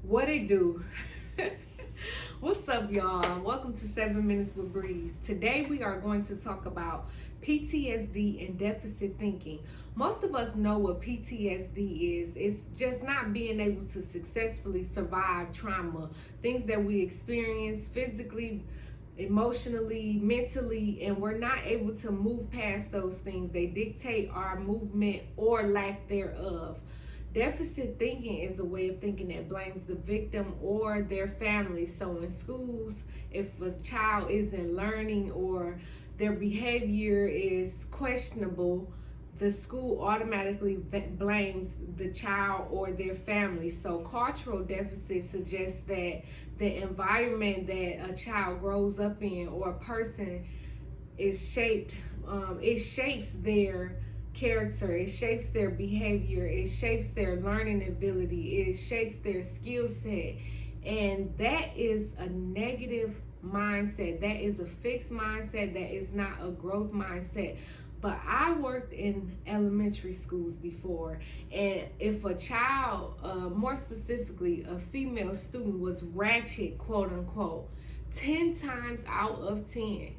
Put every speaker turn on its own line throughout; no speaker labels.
What it do? What's up, y'all? Welcome to 7 Minutes with Breeze. Today we are going to talk about PTSD and deficit thinking. Most of us know what PTSD is. It's just not being able to successfully survive trauma, things that we experience physically, emotionally, mentally, and we're not able to move past those things. They dictate our movement or lack thereof. Deficit thinking is a way of thinking that blames the victim or their family. So in schools, if a child isn't learning or their behavior is questionable, the school automatically blames the child or their family. So cultural deficit suggests that the environment that a child grows up in or a person is shaped, it shapes their character, it shapes their behavior, it shapes their learning ability, it shapes their skill set. And that is a negative mindset. That is a fixed mindset. That is not a growth mindset. But I worked in elementary schools before, and if a child, more specifically a female student, was ratchet, quote unquote, 10 times out of 10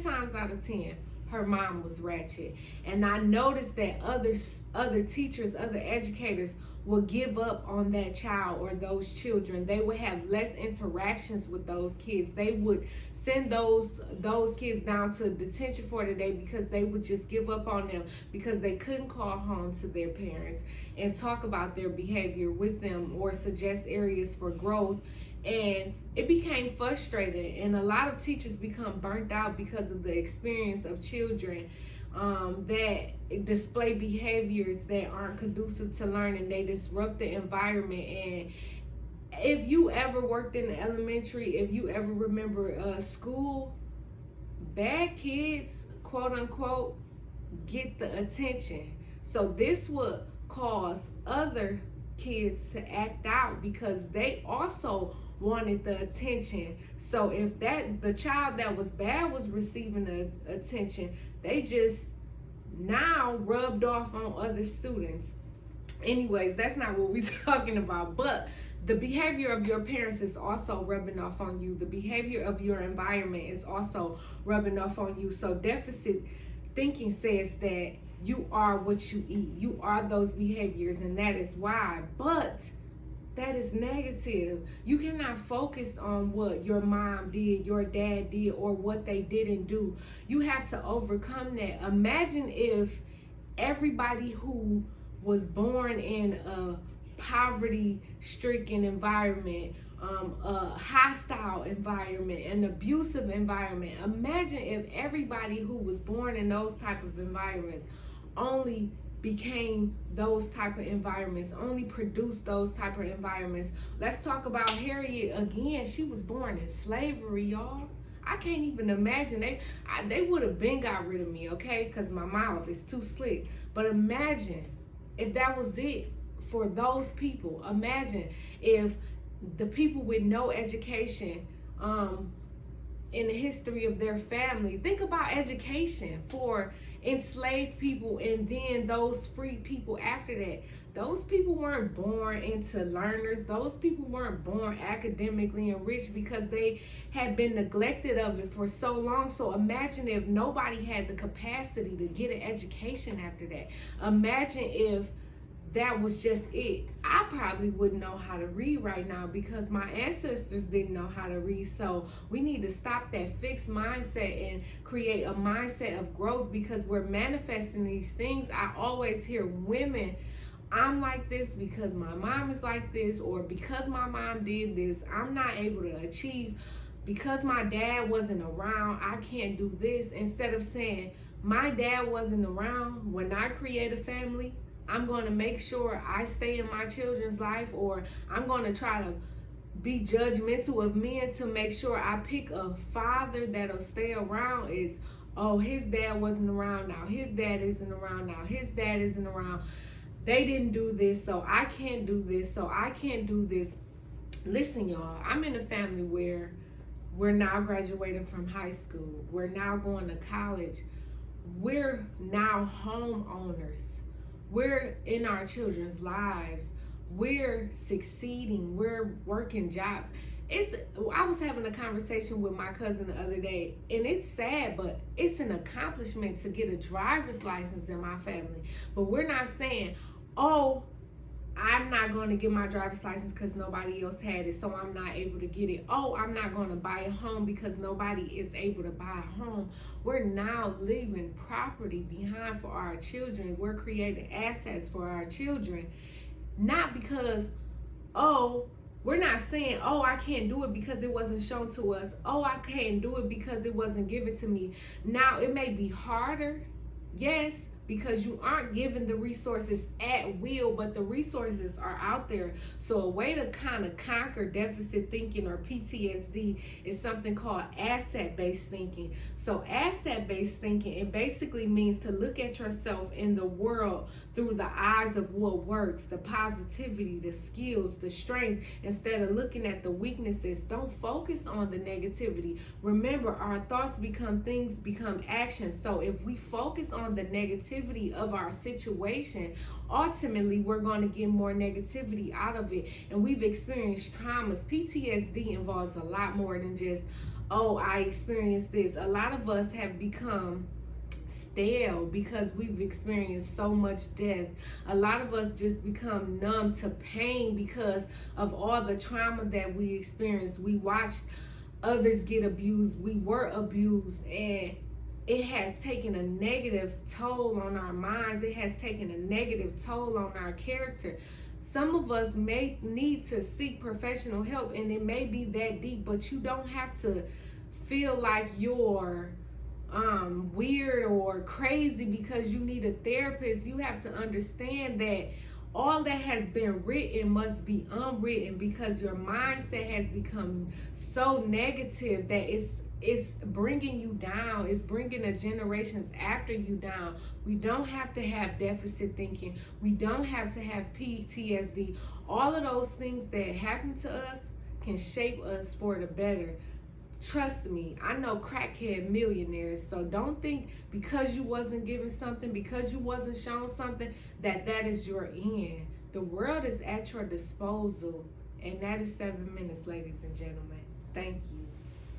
times out of 10, her mom was ratchet. And I noticed that other teachers, other educators would give up on that child or those children. They would have less interactions with those kids. They would send those kids down to detention for the day because they would just give up on them because they couldn't call home to their parents and talk about their behavior with them or suggest areas for growth. And it became frustrating, and a lot of teachers become burnt out because of the experience of children that display behaviors that aren't conducive to learning. They disrupt the environment. And if you ever worked in the elementary, if you ever remember school, bad kids, quote unquote, get the attention. So this would cause other kids to act out because they also wanted the attention. So if the child that was bad was receiving the attention, they just now rubbed off on other students. Anyways, that's not what we're talking about. But the behavior of your parents is also rubbing off on you. The behavior of your environment is also rubbing off on you. So deficit thinking says that you are what you eat. You are those behaviors, and that is why. But that is negative. You cannot focus on what your mom did, your dad did, or what they didn't do. You have to overcome that. Imagine if everybody who was born in a poverty-stricken environment, a hostile environment, an abusive environment. Imagine if everybody who was born in those type of environments only became those type of environments, only produced those type of environments. Let's talk about Harriet again. She was born in slavery, y'all. I can't even imagine. They would have been got rid of me, okay? Because my mouth is too slick. But imagine if that was it for those people. Imagine if the people with no education in the history of their family. Think about education for enslaved people and then those free people after that. Those people weren't born into learners. Those people weren't born academically enriched because they had been neglected of it for so long. So imagine if nobody had the capacity to get an education after that. Imagine if that was just it. I probably wouldn't know how to read right now because my ancestors didn't know how to read. So we need to stop that fixed mindset and create a mindset of growth because we're manifesting these things. I always hear women, I'm like this because my mom is like this, or because my mom did this, I'm not able to achieve. Because my dad wasn't around, I can't do this. Instead of saying, my dad wasn't around when I create a family, I'm going to make sure I stay in my children's life, or I'm going to try to be judgmental of men to make sure I pick a father that'll stay around. Is, oh, his dad wasn't around now. His dad isn't around now. His dad isn't around. They didn't do this, so I can't do this, so I can't do this. Listen, y'all, I'm in a family where we're now graduating from high school. We're now going to college. We're now homeowners. We're in our children's lives. we're succeeding, we're working jobs. I was having a conversation with my cousin the other day, and it's sad, but it's an accomplishment to get a driver's license in my family. But we're not saying, oh, I'm not going to get my driver's license because nobody else had it, so I'm not able to get it. Oh, I'm not going to buy a home because nobody is able to buy a home. We're now leaving property behind for our children. We're creating assets for our children. Not because, oh, we're not saying, oh, I can't do it because it wasn't shown to us. Oh, I can't do it because it wasn't given to me. Now, it may be harder, yes, because you aren't given the resources at will, but the resources are out there. So a way to kind of conquer deficit thinking or PTSD is something called asset-based thinking. So asset-based thinking, it basically means to look at yourself in the world through the eyes of what works, the positivity, the skills, the strength, instead of looking at the weaknesses. Don't focus on the negativity. Remember, our thoughts become things, become actions. So if we focus on the negativity of our situation, ultimately we're going to get more negativity out of it. And we've experienced traumas. PTSD involves a lot more than just, oh, I experienced this. A lot of us have become stale because we've experienced so much death. A lot of us just become numb to pain because of all the trauma that we experienced. We watched others get abused. We were abused, and it has taken a negative toll on our minds. It has taken a negative toll on our character. Some of us may need to seek professional help, and it may be that deep, but you don't have to feel like you're weird or crazy because you need a therapist. You have to understand that all that has been written must be unwritten because your mindset has become so negative that it's bringing you down. It's bringing the generations after you down. We don't have to have deficit thinking. We don't have to have PTSD. All of those things that happen to us can shape us for the better. Trust me, I know crackhead millionaires, so don't think because you wasn't given something, because you wasn't shown something, that is your end. The world is at your disposal, and that is 7 minutes, ladies and gentlemen. Thank you.